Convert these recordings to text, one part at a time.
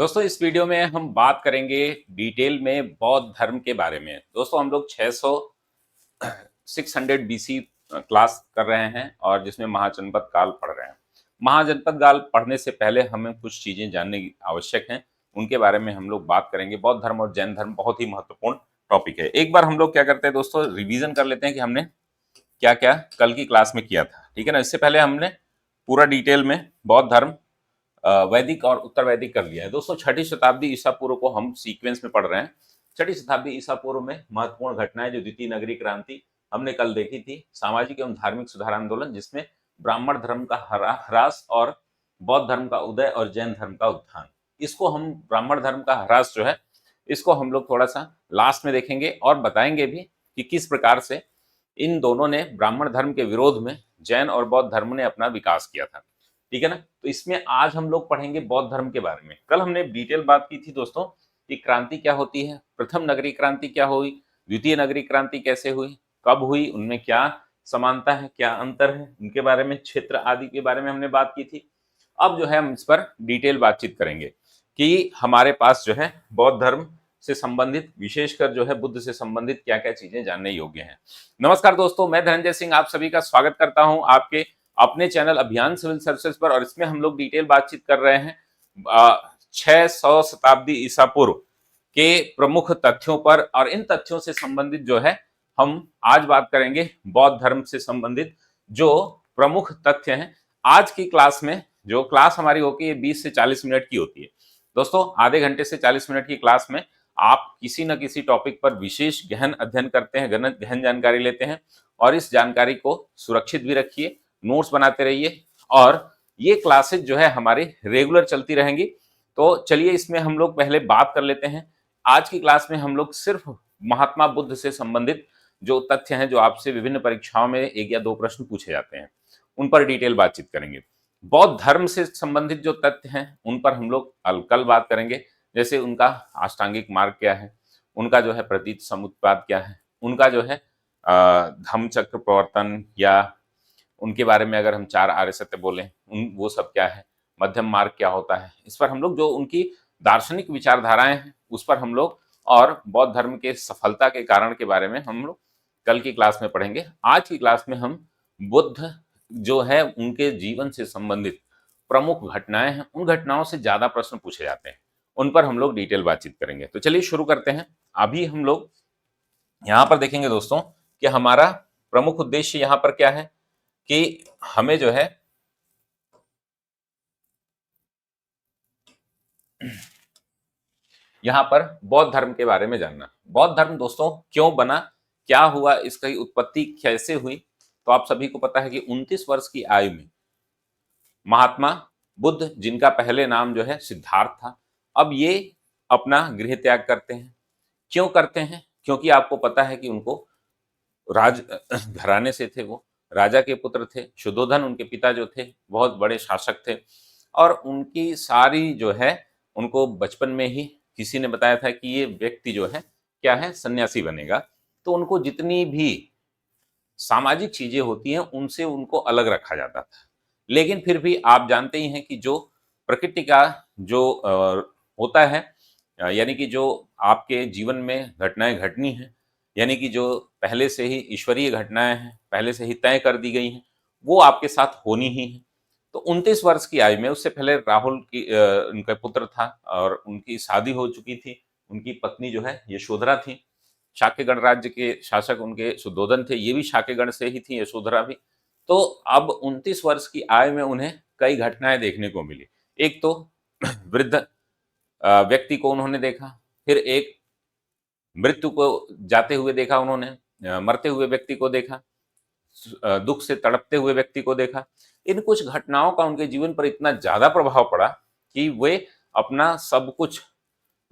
दोस्तों इस वीडियो में हम बात करेंगे डिटेल में बौद्ध धर्म के बारे में। दोस्तों हम लोग 600 बीसी क्लास कर रहे हैं और जिसमें महाजनपद काल पढ़ रहे हैं। महाजनपद काल पढ़ने से पहले हमें कुछ चीजें जानने की आवश्यक हैं, उनके बारे में हम लोग बात करेंगे। बौद्ध धर्म और जैन धर्म बहुत ही महत्वपूर्ण टॉपिक है। एक बार हम लोग क्या करते हैं दोस्तों, रिवीजन कर लेते हैं कि हमने क्या क्या कल की क्लास में किया था, ठीक है ना। इससे पहले हमने पूरा डिटेल में बौद्ध धर्म वैदिक और उत्तर वैदिक कर लिया है। दोस्तों 6ठी शताब्दी ईसा पूर्व को हम सीक्वेंस में पढ़ रहे हैं। 6ठी शताब्दी ईसा पूर्व में महत्वपूर्ण घटनाएं जो द्वितीय नगरी क्रांति हमने कल देखी थी, सामाजिक एवं धार्मिक सुधार आंदोलन जिसमें ब्राह्मण धर्म का ह्रास और बौद्ध धर्म का उदय और जैन धर्म का उत्थान। इसको हम ब्राह्मण धर्म का ह्रास जो है इसको हम लोग थोड़ा सा लास्ट में देखेंगे और बताएंगे भी कि किस प्रकार से इन दोनों ने ब्राह्मण धर्म के विरोध में जैन और बौद्ध धर्म ने अपना विकास किया था, ठीक है ना। तो इसमें आज हम लोग पढ़ेंगे बौद्ध धर्म के बारे में। कल हमने डिटेल बात की थी दोस्तों कि क्रांति क्या होती है, प्रथम नगरी क्रांति क्या हुई, द्वितीय नगरी क्रांति कैसे हुई, कब हुई, उनमें क्या समानता है, क्या अंतर है, उनके बारे में, क्षेत्र आदि के बारे में हमने बात की थी। अब जो है हम इस पर डिटेल बातचीत करेंगे कि हमारे पास जो है बौद्ध धर्म से संबंधित, विशेषकर जो है बुद्ध से संबंधित क्या क्या चीजें जानने योग्य हैं। नमस्कार दोस्तों, मैं धनंजय सिंह आप सभी का स्वागत करता हूं आपके अपने चैनल अभियान सिविल सर्विसेज पर। और इसमें हम लोग डिटेल बातचीत कर रहे हैं 600 शताब्दी ईसा पूर्व के प्रमुख तथ्यों पर, और इन तथ्यों से संबंधित जो है हम आज बात करेंगे बौद्ध धर्म से संबंधित जो प्रमुख तथ्य हैं। आज की क्लास में जो क्लास हमारी होगी ये 20 से 40 मिनट की होती है दोस्तों। आधे घंटे से 40 मिनट की क्लास में आप किसी न किसी टॉपिक पर विशेष गहन अध्ययन करते हैं, गहन जानकारी लेते हैं, और इस जानकारी को सुरक्षित भी रखिए, नोट्स बनाते रहिए, और ये क्लासेज जो है हमारी रेगुलर चलती रहेंगी। तो चलिए इसमें हम लोग पहले बात कर लेते हैं। आज की क्लास में हम लोग सिर्फ महात्मा बुद्ध से संबंधित जो तथ्य हैं, जो आपसे विभिन्न परीक्षाओं में 1 या 2 प्रश्न पूछे जाते हैं, उन पर डिटेल बातचीत करेंगे। बौद्ध धर्म से संबंधित जो तथ्य हैं उन पर हम लोग कल बात करेंगे, जैसे उनका अष्टांगिक मार्ग क्या है, उनका जो है प्रतीत समुत्पाद क्या है, उनका जो है धम्म चक्र प्रवर्तन, या उनके बारे में अगर हम 4 आर्य सत्य बोलें वो सब क्या है, मध्यम मार्ग क्या होता है, इस पर हम लोग जो उनकी दार्शनिक विचारधाराएं हैं उस पर हम लोग, और बौद्ध धर्म के सफलता के कारण के बारे में हम लोग कल की क्लास में पढ़ेंगे। आज की क्लास में हम बुद्ध जो है उनके जीवन से संबंधित प्रमुख घटनाएं हैं, उन घटनाओं से ज्यादा प्रश्न पूछे जाते हैं, उन पर हम लोग डिटेल बातचीत करेंगे। तो चलिए शुरू करते हैं। अभी हम लोग यहाँ पर देखेंगे दोस्तों कि हमारा प्रमुख उद्देश्य यहाँ पर क्या है, कि हमें जो है यहाँ पर बौद्ध धर्म के बारे में जानना। बौद्ध धर्म दोस्तों क्यों बना, क्या हुआ, इसकी उत्पत्ति कैसे हुई। तो आप सभी को पता है कि 29 वर्ष की आयु में महात्मा बुद्ध, जिनका पहले नाम जो है सिद्धार्थ था, अब ये अपना गृह त्याग करते हैं। क्यों करते हैं? क्योंकि आपको पता है कि उनको राज घराने से थे, वो राजा के पुत्र थे। शुद्धोधन उनके पिता जो थे बहुत बड़े शासक थे, और उनकी सारी जो है, उनको बचपन में ही किसी ने बताया था कि ये व्यक्ति जो है क्या है, सन्यासी बनेगा। तो उनको जितनी भी सामाजिक चीजें होती हैं उनसे उनको अलग रखा जाता था। लेकिन फिर भी आप जानते ही हैं कि जो प्रकृति का जो होता है, यानी कि जो आपके जीवन में घटनाएं घटनी हैं, यानी कि जो पहले से ही ईश्वरीय घटनाएं हैं, पहले से ही तय कर दी गई हैं, वो आपके साथ होनी ही है। तो 29 वर्ष की आयु में, उससे पहले राहुल की उनका पुत्र था और उनकी शादी हो चुकी थी। उनकी पत्नी जो है यशोधरा थी। शाक्यगण राज्य के शासक उनके शुद्धोधन थे, ये भी शाक्यगण से ही थी, यशोधरा भी। तो अब 29 वर्ष की आयु में उन्हें कई घटनाएं देखने को मिली। एक तो वृद्ध व्यक्ति को उन्होंने देखा, फिर एक मृत्यु को जाते हुए देखा उन्होंने, मरते हुए व्यक्ति को देखा, दुख से तड़पते हुए व्यक्ति को देखा। इन कुछ घटनाओं का उनके जीवन पर इतना ज्यादा प्रभाव पड़ा कि वे अपना सब कुछ,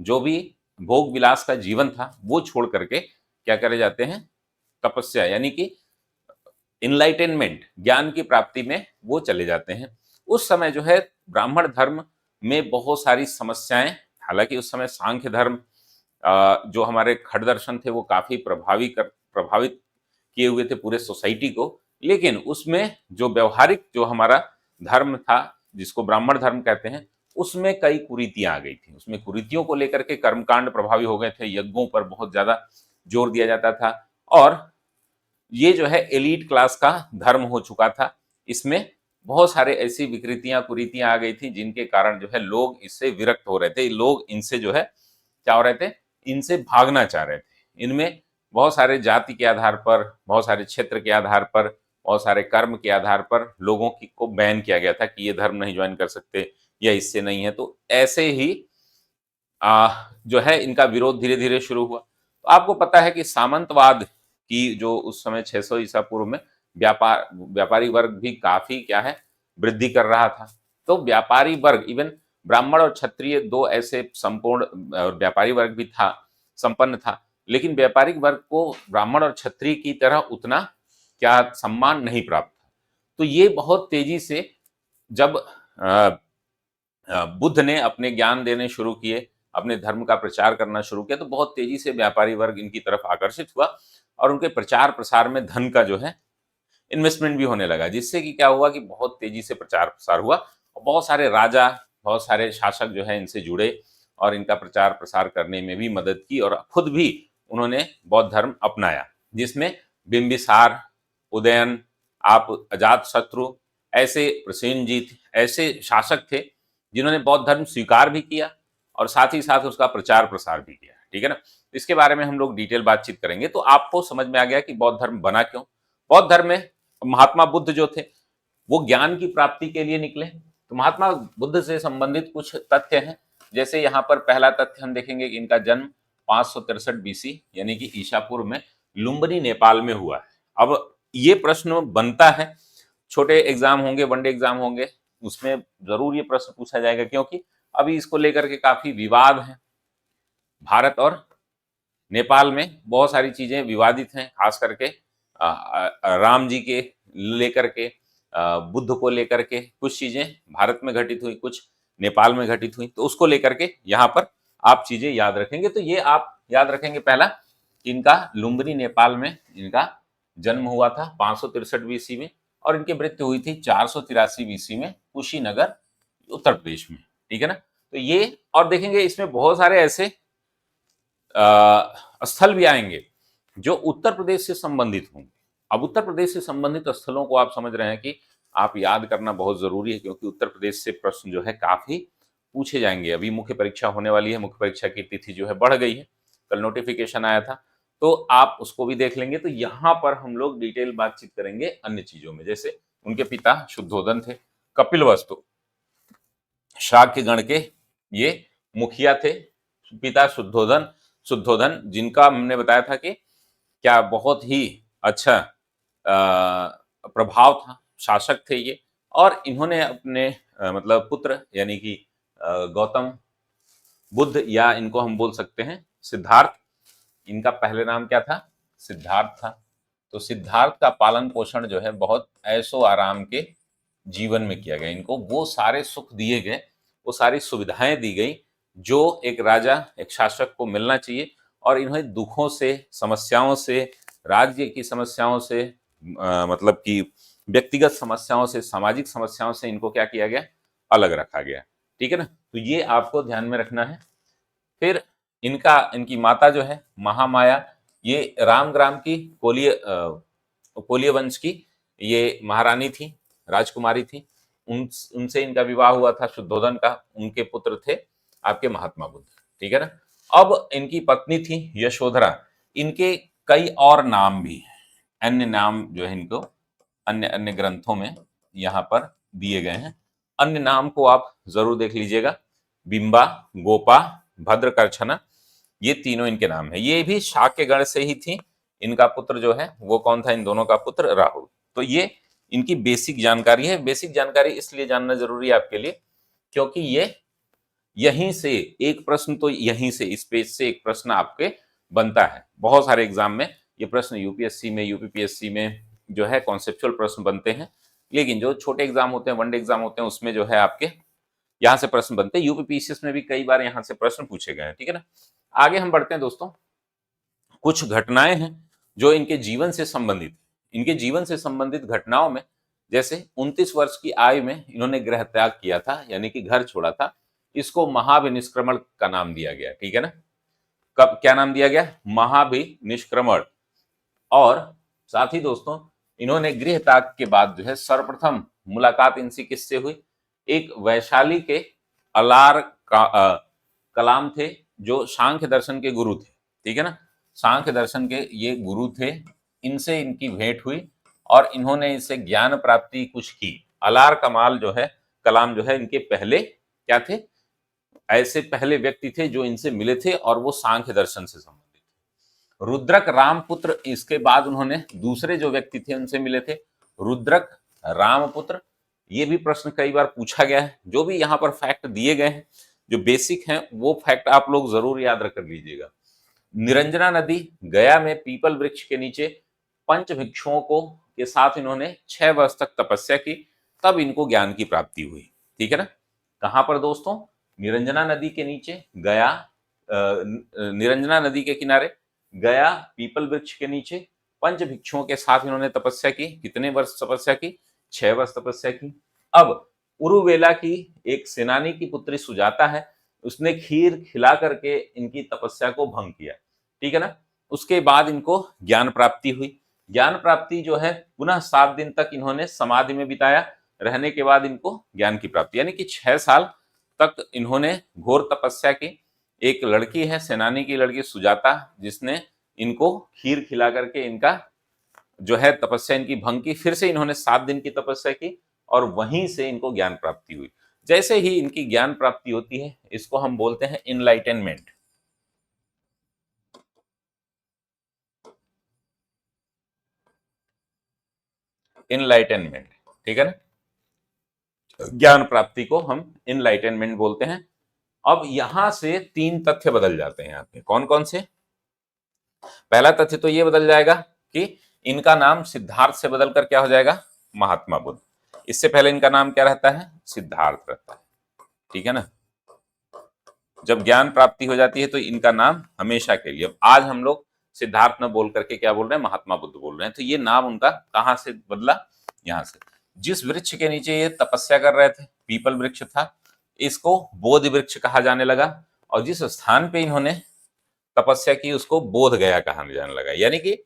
जो भी भोग विलास का जीवन था, वो छोड़ करके क्या करे जाते हैं, तपस्या, यानी कि इनलाइटेनमेंट, ज्ञान की प्राप्ति में वो चले जाते हैं। उस समय जो है ब्राह्मण धर्म में बहुत सारी समस्याएं, हालांकि उस समय सांख्य धर्म जो हमारे खड़ दर्शन थे वो काफी प्रभावित किए हुए थे पूरे सोसाइटी को। लेकिन उसमें जो व्यवहारिक जो हमारा धर्म था, जिसको ब्राह्मण धर्म कहते हैं, उसमें कई कुरीतियां आ गई थी। उसमें कुरीतियों को लेकर के कर्मकांड प्रभावी हो गए थे, यज्ञों पर बहुत ज्यादा जोर दिया जाता था, और ये जो है एलीट क्लास का धर्म हो चुका था। इसमें बहुत सारे ऐसी विकृतियां कुरीतियां आ गई थी जिनके कारण जो है लोग इससे विरक्त हो रहे थे, लोग इनसे जो है क्या हो रहे थे, इनसे भागना चाह रहे थे। इनमें बहुत सारे जाति के आधार पर, बहुत सारे क्षेत्र के आधार पर, बहुत सारे कर्म के आधार पर लोगों की को बैन किया गया था कि ये धर्म नहीं ज्वाइन कर सकते या इससे नहीं है। तो ऐसे ही जो है इनका विरोध धीरे धीरे शुरू हुआ। तो आपको पता है कि सामंतवाद की जो उस समय 600 ईसा पूर्व में व्यापारी वर्ग भी काफी क्या है, वृद्धि कर रहा था। तो व्यापारी वर्ग, इवन ब्राह्मण और क्षत्रिय दो ऐसे संपूर्ण व्यापारी वर्ग भी था, संपन्न था, लेकिन व्यापारिक वर्ग को ब्राह्मण और क्षत्रिय की तरह उतना क्या सम्मान नहीं प्राप्त था। तो ये बहुत तेजी से जब बुद्ध ने अपने ज्ञान देने शुरू किए, अपने धर्म का प्रचार करना शुरू किया, तो बहुत तेजी से व्यापारी वर्ग इनकी तरफ आकर्षित हुआ और उनके प्रचार प्रसार में धन का जो है इन्वेस्टमेंट भी होने लगा, जिससे कि क्या हुआ कि बहुत तेजी से प्रचार प्रसार हुआ और बहुत सारे राजा, बहुत सारे शासक जो है इनसे जुड़े और इनका प्रचार प्रसार करने में भी मदद की और खुद भी उन्होंने बौद्ध धर्म अपनाया, जिसमें बिंबिसार, उदयन, आप अजात शत्रु, ऐसे प्रसेनजीत, ऐसे शासक थे जिन्होंने बौद्ध धर्म स्वीकार भी किया और साथ ही साथ उसका प्रचार प्रसार भी किया। ठीक है ना। इसके बारे में हम लोग डिटेल बातचीत करेंगे। तो आपको समझ में आ गया कि बौद्ध धर्म बना क्यों। बौद्ध धर्म में महात्मा बुद्ध जो थे वो ज्ञान की प्राप्ति के लिए निकले। तो महात्मा बुद्ध से संबंधित कुछ तथ्य हैं। जैसे यहाँ पर पहला तथ्य हम देखेंगे कि इनका जन्म 563 बीसी यानी कि ईसा पूर्व में लुम्बिनी नेपाल में हुआ है। अब ये प्रश्न बनता है, छोटे एग्जाम होंगे, वनडे एग्जाम होंगे, उसमें जरूर ये प्रश्न पूछा जाएगा, क्योंकि अभी इसको लेकर के काफी विवाद है। भारत और नेपाल में बहुत सारी चीजें विवादित हैं, खास करके राम जी के लेकर के, बुद्ध को लेकर के कुछ चीजें भारत में घटित हुई, कुछ नेपाल में घटित हुई, तो उसको लेकर के यहाँ पर आप चीजें याद रखेंगे। तो ये आप याद रखेंगे, पहला इनका लुम्बिनी नेपाल में इनका जन्म हुआ था 563 बीसी में और इनकी मृत्यु हुई थी 483 बीसी में कुशीनगर उत्तर प्रदेश में। ठीक है ना। तो ये, और देखेंगे इसमें बहुत सारे ऐसे स्थल भी आएंगे जो उत्तर प्रदेश से संबंधित होंगे। अब उत्तर प्रदेश से संबंधित स्थलों को आप समझ रहे हैं कि आप याद करना बहुत जरूरी है, क्योंकि उत्तर प्रदेश से प्रश्न जो है काफी पूछे जाएंगे। अभी मुख्य परीक्षा होने वाली है, मुख्य परीक्षा की तिथि जो है बढ़ गई है, कल नोटिफिकेशन आया था, तो आप उसको भी देख लेंगे। तो यहाँ पर हम लोग डिटेल बातचीत करेंगे अन्य चीजों में। जैसे उनके पिता शुद्धोधन थे, कपिलवस्तु शाक्य गण के ये मुखिया थे। पिता शुद्धोधन जिनका हमने बताया था कि क्या बहुत ही अच्छा प्रभाव था, शासक थे ये, और इन्होंने अपने मतलब पुत्र यानी कि गौतम बुद्ध, या इनको हम बोल सकते हैं सिद्धार्थ, इनका पहले नाम क्या था, सिद्धार्थ था। तो सिद्धार्थ का पालन पोषण जो है बहुत ऐशो आराम के जीवन में किया गया। इनको वो सारे सुख दिए गए, वो सारी सुविधाएं दी गई जो एक राजा, एक शासक को मिलना चाहिए, और इन्हें दुखों से, समस्याओं से, राज्य की समस्याओं से, मतलब कि व्यक्तिगत समस्याओं से, सामाजिक समस्याओं से इनको क्या किया गया, अलग रखा गया। ठीक है ना। तो ये आपको ध्यान में रखना है। फिर इनकी माता जो है महामाया, ये रामग्राम की कोलिय वंश की ये महारानी थी, राजकुमारी थी। उनसे इनका विवाह हुआ था शुद्धोधन का, उनके पुत्र थे आपके महात्मा बुद्ध। ठीक है ना। अब इनकी पत्नी थी यशोधरा। इनके कई और नाम भी हैं, अन्य नाम जो है इनको अन्य अन्य ग्रंथों में यहाँ पर दिए गए हैं। अन्य नाम को आप जरूर देख लीजिएगा, बिंबा, गोपा, भद्रकर्छना, ये तीनों इनके नाम है। ये भी शाक्य गण से ही थी। इनका पुत्र जो है वो कौन था, इन दोनों का पुत्र राहुल। तो ये इनकी बेसिक जानकारी है। बेसिक जानकारी इसलिए जानना जरूरी है आपके लिए क्योंकि ये यहीं से एक प्रश्न, तो यहीं से इस पेज से एक प्रश्न आपके बनता है। बहुत सारे एग्जाम में ये प्रश्न यूपीएससी में, यूपीपीएससी में जो है कॉन्सेप्चुअल प्रश्न बनते हैं, लेकिन जो छोटे एग्जाम होते हैं, वनडे एग्जाम होते हैं, उसमें जो है आपके यहाँ से प्रश्न बनते हैं। यूपीपीसीएस में भी कई बार यहाँ से प्रश्न पूछे गए हैं। ठीक है ना। आगे हम बढ़ते हैं दोस्तों। कुछ घटनाएं हैं जो इनके जीवन से संबंधित, इनके जीवन से संबंधित घटनाओं में, जैसे 29 वर्ष की आयु में इन्होंने गृह त्याग किया था, यानी कि घर छोड़ा था। इसको महाभिनिष्क्रमण का नाम दिया गया, ठीक है ना। कब क्या नाम दिया गया? महाभिनिष्क्रमण। और साथ ही दोस्तों इन्होंने गृह त्याग के बाद जो है सर्वप्रथम मुलाकात इनसे किससे हुई? एक वैशाली के अलार कलाम थे, जो सांख्य दर्शन के गुरु थे, ठीक है ना। सांख्य दर्शन के ये गुरु थे, इनसे इनकी भेंट हुई और इन्होंने इससे ज्ञान प्राप्ति कुछ की। अलार कमाल जो है, कलाम जो है, इनके पहले क्या थे? ऐसे पहले व्यक्ति थे जो इनसे मिले थे और वो सांख्य दर्शन से संबंधित थे। रुद्रक रामपुत्र, इसके बाद उन्होंने दूसरे जो व्यक्ति थे उनसे मिले थे, रुद्रक रामपुत्र। ये भी प्रश्न कई बार पूछा गया है। जो भी यहाँ पर फैक्ट दिए गए हैं, जो बेसिक हैं, वो फैक्ट आप लोग जरूर याद रख लीजिएगा। निरंजना नदी, गया में पीपल वृक्ष के नीचे पंच भिक्षुओं को के साथ इन्होंने 6 वर्ष तक तपस्या की, तब इनको ज्ञान की प्राप्ति हुई, ठीक है ना। कहां पर दोस्तों? निरंजना नदी के नीचे, गया, निरंजना नदी के किनारे गया पीपल वृक्ष के नीचे पंच भिक्षुओं के साथ इन्होंने तपस्या की। कितने वर्ष तपस्या की? 6 वर्ष तपस्या की। अब उरुवेला की एक सेनानी की पुत्री सुजाता है, उसने खीर खिला करके इनकी तपस्या को भंग किया, ठीक है ना। उसके बाद इनको ज्ञान प्राप्ति हुई। ज्ञान प्राप्ति जो है पुनः 7 दिन तक इन्होंने समाधि में बिताया, रहने के बाद इनको ज्ञान की प्राप्ति, यानी कि 6 साल तक इन्होंने घोर तपस्या की। एक लड़की है, सेनानी की लड़की सुजाता, जिसने इनको खीर खिला करके इनका जो है तपस्या इनकी भंग की। फिर से इन्होंने 7 दिन की तपस्या की और वहीं से इनको ज्ञान प्राप्ति हुई। जैसे ही इनकी ज्ञान प्राप्ति होती है, इसको हम बोलते हैं इनलाइटेनमेंट। इनलाइटेनमेंट, ठीक है ना। ज्ञान प्राप्ति को हम इनलाइटेनमेंट बोलते हैं। अब यहां से 3 तथ्य बदल जाते हैं आपके। कौन कौन से? पहला तथ्य तो ये बदल जाएगा कि इनका नाम सिद्धार्थ से बदलकर क्या हो जाएगा? महात्मा बुद्ध। इससे पहले इनका नाम क्या रहता है? सिद्धार्थ रहता है, ठीक है ना। जब ज्ञान प्राप्ति हो जाती है तो इनका नाम हमेशा के लिए, अब आज हम लोग सिद्धार्थ न बोल करके क्या बोल रहे हैं? महात्मा बुद्ध बोल रहे हैं। तो ये नाम उनका कहां से बदला? यहां से। जिस वृक्ष के नीचे ये तपस्या कर रहे थे, पीपल वृक्ष था, इसको बोधि वृक्ष कहा जाने लगा। और जिस स्थान पे इन्होंने तपस्या की उसको बोध गया कहा जाने लगा। यानी कि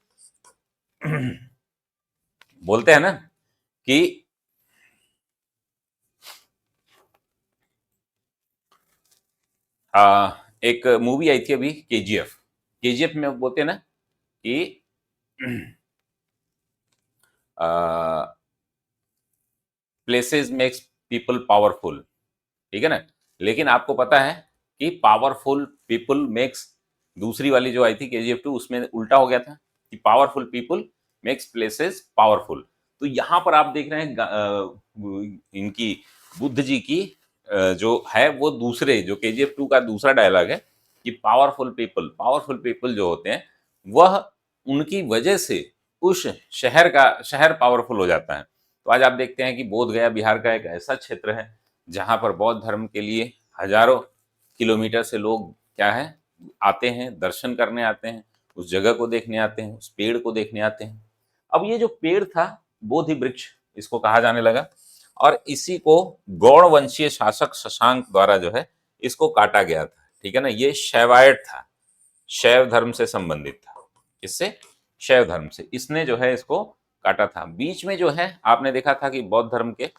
बोलते हैं ना कि एक मूवी आई थी अभी, केजीएफ। केजीएफ में बोलते हैं ना कि प्लेसेस मेक्स पीपल पावरफुल, ठीक है ना। लेकिन आपको पता है कि पावरफुल पीपल मेक्स, दूसरी वाली जो आई थी केजीएफ 2, उसमें उल्टा हो गया था कि powerful people makes places powerful. तो यहां पर आप देख रहे हैं इनकी बुद्ध जी की जो है वो दूसरे, जो केजीएफ 2 का दूसरा डायलॉग है कि पावरफुल पीपल जो होते हैं वह, उनकी वजह से उस शहर पावरफुल हो जाता है। तो आज आप देखते हैं कि बोध गया बिहार का एक ऐसा क्षेत्र है जहां पर बौद्ध धर्म के लिए हजारों किलोमीटर से लोग क्या है आते हैं, दर्शन करने आते हैं, उस जगह को देखने आते हैं, उस पेड़ को देखने आते हैं। अब ये जो पेड़ था बोधि वृक्ष इसको कहा जाने लगा, और इसी को गौड़ वंशीय शासक शशांक द्वारा जो है इसको काटा गया था, ठीक है ना। ये शैवायत था, शैव धर्म से संबंधित था। किससे? शैव धर्म से। इसने जो है इसको काटा था। बीच में जो है आपने देखा था कि बौद्ध धर्म के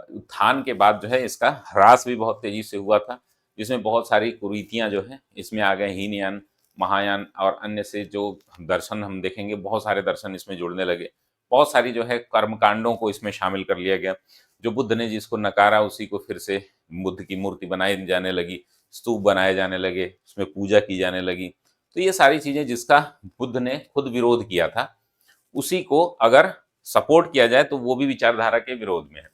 उत्थान के बाद जो है इसका ह्रास भी बहुत तेजी से हुआ था, जिसमें बहुत सारी कुरीतियां जो है इसमें आ गए। हीनयान, महायान और अन्य से जो दर्शन हम देखेंगे, बहुत सारे दर्शन इसमें जुड़ने लगे। बहुत सारी जो है कर्मकांडों को इसमें शामिल कर लिया गया। जो बुद्ध ने जिसको नकारा उसी को फिर से बुद्ध की मूर्ति बनाई जाने लगी, स्तूप बनाए जाने लगे, उसमें पूजा की जाने लगी। तो ये सारी चीजें जिसका बुद्ध ने खुद विरोध किया था, उसी को अगर सपोर्ट किया जाए तो वो भी विचारधारा के विरोध में है।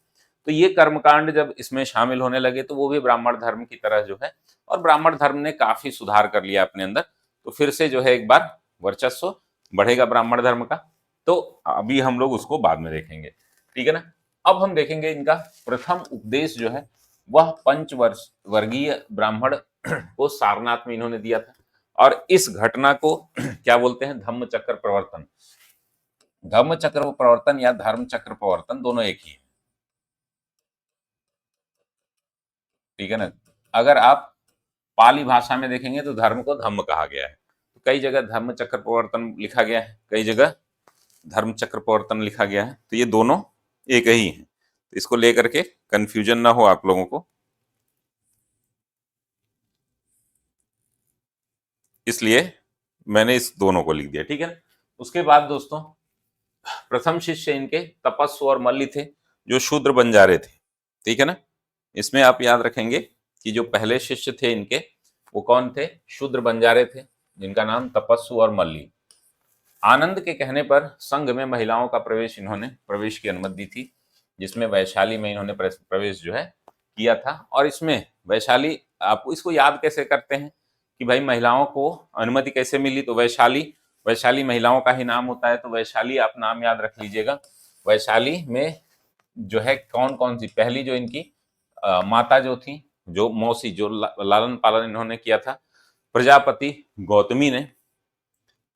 तो ये कर्मकांड जब इसमें शामिल होने लगे तो वो भी ब्राह्मण धर्म की तरह जो है, और ब्राह्मण धर्म ने काफी सुधार कर लिया अपने अंदर। तो फिर से जो है एक बार वर्चस्व बढ़ेगा ब्राह्मण धर्म का। तो अभी हम लोग उसको बाद में देखेंगे, ठीक है ना। अब हम देखेंगे इनका प्रथम उपदेश जो है वह पंचवर्ष वर्गीय ब्राह्मण को सारनाथ में इन्होंने दिया था। और इस घटना को क्या बोलते हैं? धम्म चक्र प्रवर्तन। धम्म चक्र प्रवर्तन या धर्म चक्र प्रवर्तन दोनों एक ही है, ठीक है ना। अगर आप पाली भाषा में देखेंगे तो धर्म को धम्म कहा गया है। तो कई जगह धर्म चक्र प्रवर्तन लिखा गया है, कई जगह धर्म चक्र प्रवर्तन लिखा गया है, तो ये दोनों एक ही है। तो इसको लेकर के कंफ्यूजन ना हो आप लोगों को, इसलिए मैंने इस दोनों को लिख दिया, ठीक है। उसके बाद दोस्तों प्रथम शिष्य इनके तपस्सु और मल्ली थे, जो शूद्र बंजारे थे, ठीक है ना। इसमें आप याद रखेंगे कि जो पहले शिष्य थे इनके वो कौन थे, शूद्र बंजारे थे, जिनका नाम तपस्सु और मल्ली। आनंद के कहने पर संघ में महिलाओं का प्रवेश की अनुमति दी थी, जिसमें वैशाली में इन्होंने प्रवेश जो है किया था। और इसमें वैशाली, आप इसको याद कैसे करते हैं कि भाई महिलाओं को अनुमति कैसे मिली, तो वैशाली महिलाओं का ही नाम होता है, तो वैशाली आप नाम याद रख लीजिएगा। वैशाली में जो है कौन कौन सी, पहली जो इनकी माता जो थी, जो मौसी, जो लालन पालन इन्होंने किया था प्रजापति गौतमी ने,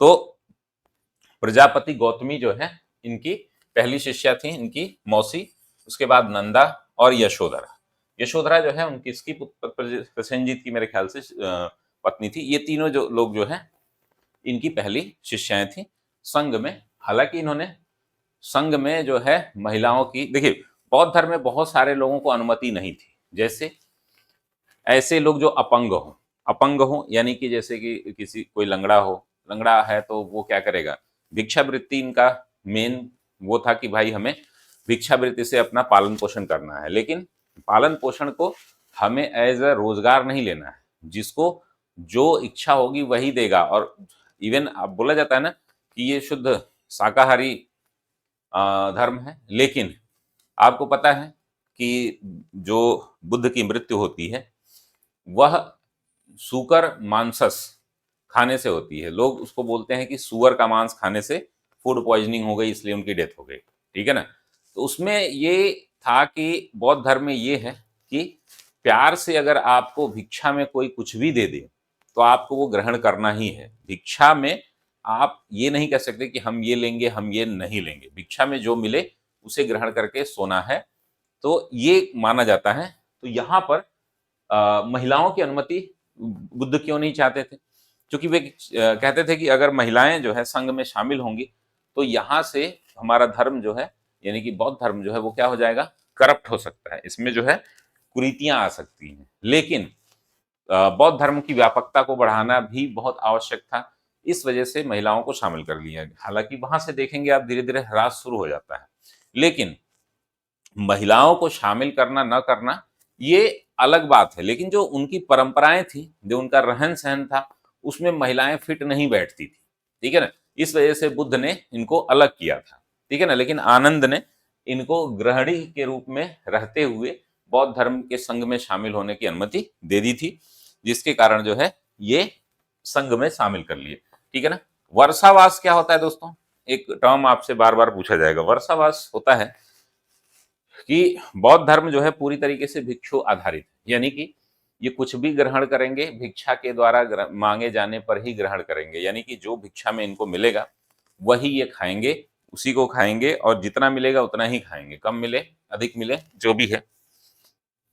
तो प्रजापति गौतमी जो है इनकी पहली शिष्या थी, इनकी मौसी। उसके बाद नंदा और यशोधरा। यशोधरा जो है उनकी इसकी प्रसेनजीत की मेरे ख्याल से पत्नी थी। ये तीनों जो लोग जो है इनकी पहली शिष्याएं थी संघ में। हालांकि इन्होंने संघ में जो है महिलाओं की, देखिए बौद्ध धर्म में बहुत सारे लोगों को अनुमति नहीं थी, जैसे ऐसे लोग जो अपंग हो यानी कि जैसे कि किसी कोई लंगड़ा है तो वो क्या करेगा, भिक्षावृत्ति इनका मेन वो था कि भाई हमें भिक्षावृत्ति से अपना पालन पोषण करना है, लेकिन पालन पोषण को हमें एज अ रोजगार नहीं लेना है, जिसको जो इच्छा होगी वही देगा। और इवन अब बोला जाता है ना कि ये शुद्ध शाकाहारी धर्म है, लेकिन आपको पता है कि जो बुद्ध की मृत्यु होती है वह सूकर मांसस खाने से होती है। लोग उसको बोलते हैं कि सुअर का मांस खाने से फूड पॉइजनिंग हो गई, इसलिए उनकी डेथ हो गई, ठीक है ना। तो उसमें ये था कि बौद्ध धर्म में ये है कि प्यार से अगर आपको भिक्षा में कोई कुछ भी दे दे तो आपको वो ग्रहण करना ही है। भिक्षा में आप ये नहीं कह सकते कि हम ये लेंगे हम ये नहीं लेंगे, भिक्षा में जो मिले उसे ग्रहण करके सोना है, तो ये माना जाता है। तो यहाँ पर महिलाओं की अनुमति बुद्ध क्यों नहीं चाहते थे, क्योंकि वे कहते थे कि अगर महिलाएं जो है संघ में शामिल होंगी तो यहाँ से हमारा धर्म जो है यानी कि बौद्ध धर्म जो है वो क्या हो जाएगा, करप्ट हो सकता है, इसमें जो है कुरीतियां आ सकती हैं। लेकिन बौद्ध धर्म की व्यापकता को बढ़ाना भी बहुत आवश्यक था, इस वजह से महिलाओं को शामिल कर लिया गया। हालांकि वहां से देखेंगे आप धीरे धीरे ह्रास शुरू हो जाता है, लेकिन महिलाओं को शामिल करना न करना ये अलग बात है। लेकिन जो उनकी परंपराएं थी, जो उनका रहन सहन था, उसमें महिलाएं फिट नहीं बैठती थी, ठीक है ना। इस वजह से बुद्ध ने इनको अलग किया था, ठीक है ना। लेकिन आनंद ने इनको गृहिणी के रूप में रहते हुए बौद्ध धर्म के संघ में शामिल होने की अनुमति दे दी थी, जिसके कारण जो है ये संघ में शामिल कर लिए, ठीक है ना। वर्षावास क्या होता है दोस्तों, एक टर्म आपसे बार बार पूछा जाएगा। वर्षावास होता है कि बौद्ध धर्म जो है पूरी तरीके से भिक्षु आधारित है, यानी कि ये कुछ भी ग्रहण करेंगे भिक्षा के द्वारा मांगे जाने पर ही ग्रहण करेंगे, यानी कि जो भिक्षा में इनको मिलेगा वही ये खाएंगे, उसी को खाएंगे और जितना मिलेगा उतना ही खाएंगे, कम मिले अधिक मिले जो भी है।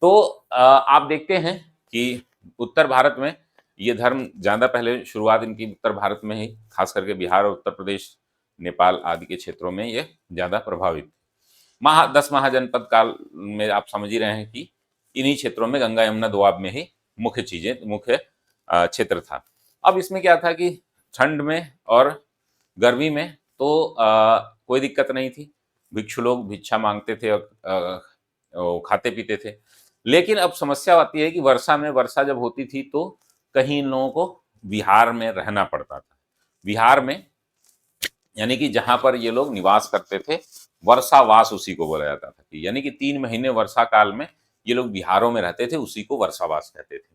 तो आप देखते हैं कि उत्तर भारत में ये धर्म ज्यादा पहले शुरुआत इनकी उत्तर भारत में ही, खास करके बिहार और उत्तर प्रदेश नेपाल आदि के क्षेत्रों में ये ज्यादा प्रभावित। 10 महाजनपद काल में आप समझ ही रहे हैं कि इन्हीं क्षेत्रों में गंगा यमुना दोआब में ही मुख्य क्षेत्र था। अब इसमें क्या था कि ठंड में और गर्मी में तो कोई दिक्कत नहीं थी, भिक्षु लोग भिक्षा मांगते थे और खाते पीते थे। लेकिन अब समस्या आती है कि वर्षा जब होती थी तो कहीं इन लोगों को बिहार में रहना पड़ता था। बिहार में यानी कि जहां पर ये लोग निवास करते थे, वर्षावास उसी को बोला जाता था, यानी कि 3 महीने वर्षा काल में ये लोग बिहारों में रहते थे, उसी को वर्षावास कहते थे।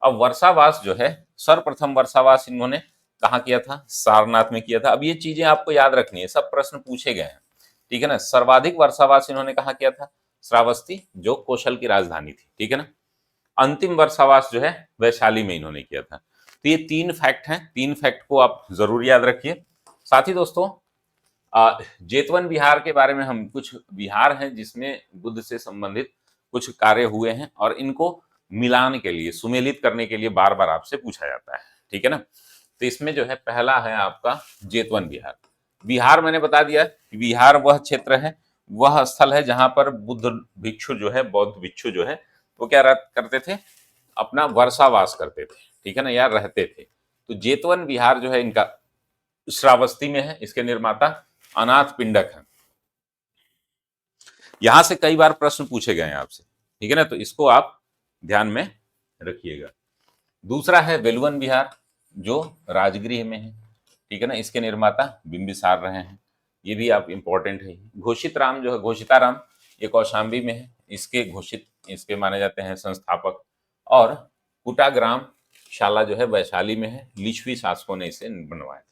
अब वर्षावास जो है, सर्वप्रथम वर्षावास इन्होंने कहाँ किया था, सारनाथ में किया था। अब ये चीजें आपको याद रखनी है, सब प्रश्न पूछे गए हैं, ठीक है ना। सर्वाधिक वर्षावास इन्होंने कहाँ किया था, श्रावस्ती, जो कौशल की राजधानी थी, ठीक है ना। अंतिम वर्षावास जो है वैशाली में इन्होंने किया था। तो ये 3 फैक्ट हैं, 3 फैक्ट को आप जरूर याद रखिए। साथ ही दोस्तों जेतवन बिहार के बारे में, हम कुछ बिहार हैं जिसमें बुद्ध से संबंधित कुछ कार्य हुए हैं और इनको मिलान के लिए, सुमेलित करने के लिए बार बार आपसे पूछा जाता है, ठीक है ना। तो इसमें जो है पहला है आपका जेतवन विहार। बिहार मैंने बता दिया कि बिहार वह क्षेत्र है, वह स्थल है जहां पर बुद्ध भिक्षु जो है, बौद्ध भिक्षु जो है, वो क्या करते थे, अपना वर्षावास करते थे, ठीक है ना, या रहते थे। तो जेतवन विहार जो है इनका श्रावस्ती में है, इसके निर्माता अनाथ पिंडक है। यहां से कई बार प्रश्न पूछे गए हैं आपसे, ठीक है ना, तो इसको आप ध्यान में रखिएगा। दूसरा है वेलुवन विहार, जो राजगृह में है, ठीक है ना, इसके निर्माता बिंबिसार रहे हैं, ये भी आप इंपॉर्टेंट है। घोषित राम जो है, घोषिताराम, ये कौशाम्बी में है, इसके घोषित इसके माने जाते हैं संस्थापक। और कुटाग्राम शाला जो है वैशाली में है, लिच्छवी शासकों ने इसे बनवाया था।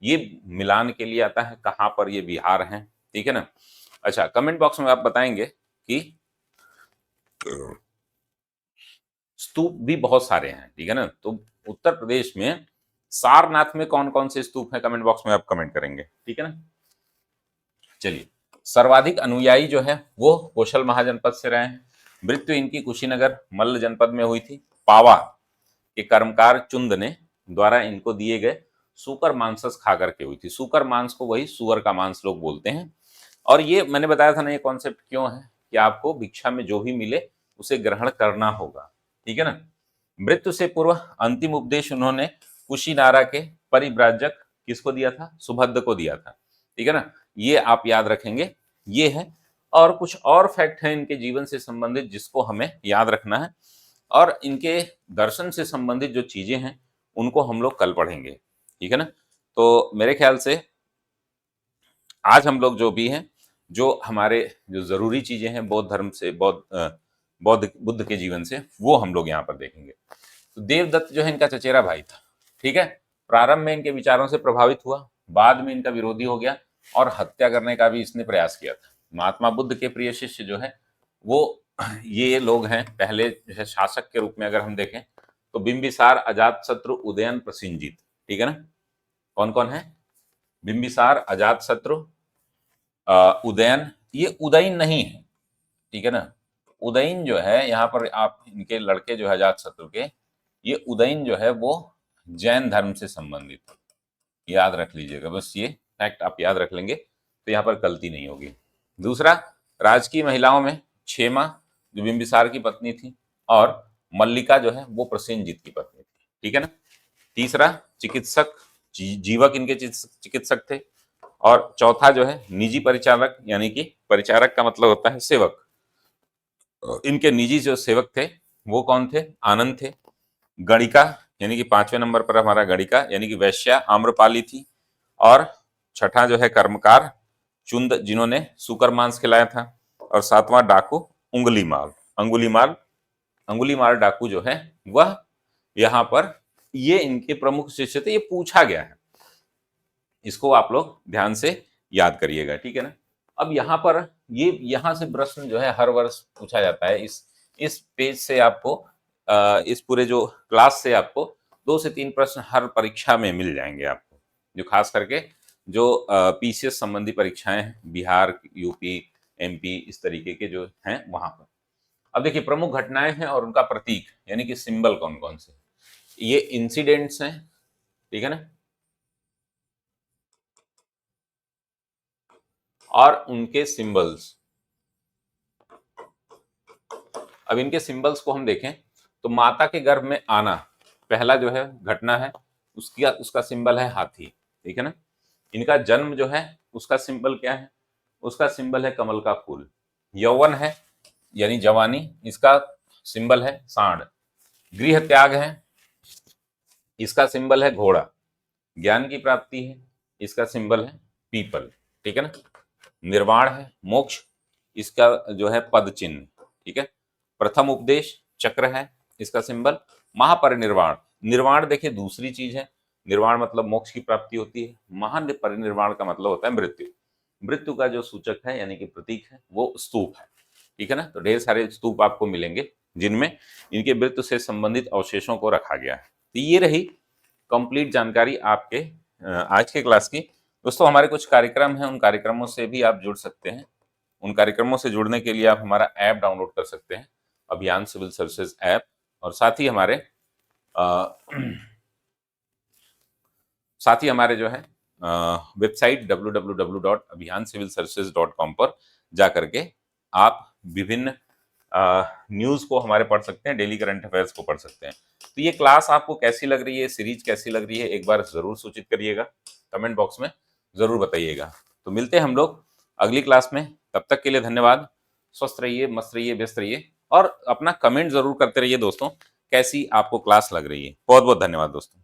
ये मिलान के लिए आता है कहाँ पर ये विहार हैं, ठीक है ना। अच्छा, कमेंट बॉक्स में आप बताएंगे कि स्तूप भी बहुत सारे हैं, ठीक है ना। तो उत्तर प्रदेश में सारनाथ में कौन कौन से स्तूप हैं, कमेंट बॉक्स में आप कमेंट करेंगे, ठीक है ना। चलिए, सर्वाधिक अनुयायी जो है वो कौशल महाजनपद से रहे हैं। मृत्यु इनकी कुशीनगर मल्ल जनपद में हुई थी। पावा के कर्मकार चुंद ने द्वारा इनको दिए गए सूकर मांसस खा करके हुई थी। सूकर मांस को वही सुअर का मांस लोग बोलते हैं। और ये मैंने बताया था ना, ये कॉन्सेप्ट क्यों है कि आपको भिक्षा में जो भी मिले उसे ग्रहण करना होगा, ठीक है ना। मृत्यु से पूर्व अंतिम उपदेश उन्होंने कुशीनारा के परिव्राजक किसको दिया था, सुभद्र को दिया था, ठीक है ना। ये आप याद रखेंगे, ये है। और कुछ और फैक्ट है इनके जीवन से संबंधित जिसको हमें याद रखना है, और इनके दर्शन से संबंधित जो चीजें हैं उनको हम लोग कल पढ़ेंगे, ठीक है ना। तो मेरे ख्याल से आज हम लोग जो भी हैं, जो हमारे जो जरूरी चीजें हैं बौद्ध धर्म से, बुद्ध के जीवन से, वो हम लोग यहाँ पर देखेंगे। तो देवदत्त जो है इनका चचेरा भाई था, ठीक है। प्रारंभ में इनके विचारों से प्रभावित हुआ, बाद में इनका विरोधी हो गया और हत्या करने का भी इसने प्रयास किया था। महात्मा बुद्ध के प्रिय शिष्य जो है वो ये लोग हैं। पहले जो है शासक के रूप में अगर हम देखें तो बिंबिसार, अजातशत्रु, उदयन, प्रसेनजीत, ठीक है ना। कौन कौन है, बिंबिसार, अजातशत्रु, उदयन। ये उदयन नहीं है, ठीक है ना। उदयन जो है यहाँ पर आप इनके लड़के जो है अजातशत्रु के, ये उदयन जो है वो जैन धर्म से संबंधित है, याद रख लीजिएगा। बस ये फैक्ट आप याद रख लेंगे तो यहाँ पर गलती नहीं होगी। दूसरा, राजकीय महिलाओं में क्षेमा जो बिंबिसार की पत्नी थी, और मल्लिका जो है वो प्रसेनजीत की पत्नी थी, ठीक है ना। तीसरा, चिकित्सक, जीवक इनके चिकित्सक थे। और चौथा जो है निजी परिचारक, यानी कि परिचारक का मतलब होता है सेवक। इनके निजी जो सेवक थे वो कौन थे, आनंद थे। गणिका, यानी कि 5वें नंबर पर हमारा गणिका, यानी कि वैश्या आम्रपाली थी। और छठा जो है कर्मकार चुंद, जिन्होंने सुकर मांस खिलाया था। और सातवां डाकू उंगुलीमाल। अंगुलीमाल अंगुलीमाल डाकू जो है वह यहाँ पर, ये इनके प्रमुख शिष्य थे। ये पूछा गया है, इसको आप लोग ध्यान से याद करिएगा, ठीक है ना। अब यहाँ पर ये यहाँ से प्रश्न जो है हर वर्ष पूछा जाता है। इस पेज से आपको इस पूरे जो क्लास से आपको 2 से 3 प्रश्न हर परीक्षा में मिल जाएंगे आपको, जो खास करके जो पीसीएस संबंधी परीक्षाएं हैं, बिहार, यूपी, एमपी, इस तरीके के जो हैं वहां पर। अब देखिए, प्रमुख घटनाएं हैं और उनका प्रतीक यानी कि सिंबल कौन कौन से, ये इंसिडेंट्स हैं, ठीक है ना, और उनके सिंबल्स। अब इनके सिंबल्स को हम देखें तो माता के गर्भ में आना पहला जो है घटना है, उसका सिंबल है हाथी, ठीक है ना। इनका जन्म जो है उसका सिंबल क्या है, उसका सिंबल है कमल का फूल। यौवन है यानी जवानी, इसका सिंबल है सांड। गृह त्याग है, इसका सिंबल है घोड़ा। ज्ञान की प्राप्ति है, इसका सिंबल है पीपल, ठीक है ना। निर्वाण है, मोक्ष, इसका जो है पद चिन्ह, ठीक है। प्रथम उपदेश चक्र है, इसका सिंबल महापरिनिर्वाण। निर्वाण देखिए दूसरी चीज है, निर्वाण मतलब मोक्ष की प्राप्ति होती है, महान परिनिर्वाण का मतलब होता है मृत्यु। मृत्यु का जो सूचक है यानी कि प्रतीक है वो स्तूप है, ठीक है ना। तो ढेर सारे स्तूप आपको मिलेंगे जिनमें इनके मृत्यु से संबंधित अवशेषों को रखा गया है। तो ये रही कंप्लीट जानकारी आपके आज के क्लास की। दोस्तों, हमारे कुछ कार्यक्रम हैं, उन कार्यक्रमों से भी आप जुड़ सकते हैं। उन कार्यक्रमों से जुड़ने के लिए आप हमारा ऐप डाउनलोड कर सकते हैं। अभियान सिविल सर्विसेज ऐप, और साथ ही हमारे जो है वेबसाइट www.abhiyancivilservices.com पर जा करके आप विभिन्न न्यूज़ को हमारे पढ़ सकते हैं, डेली करंट अफेयर्स को पढ़ सकते हैं। तो ये क्लास आपको कैसी लग रही है, सीरीज कैसी लग रही है, एक बार ज़रूर सूचित करिएगा, कमेंट बॉक्स में ज़रूर बताइएगा। तो मिलते हैं हम लोग अगली क्लास में, तब तक के लिए धन्यवाद। स्वस्थ रहिए, मस्त रहिए, व्यस्त रहिए, और अपना कमेंट ज़रूर करते रहिए दोस्तों, कैसी आपको क्लास लग रही है। बहुत बहुत धन्यवाद दोस्तों।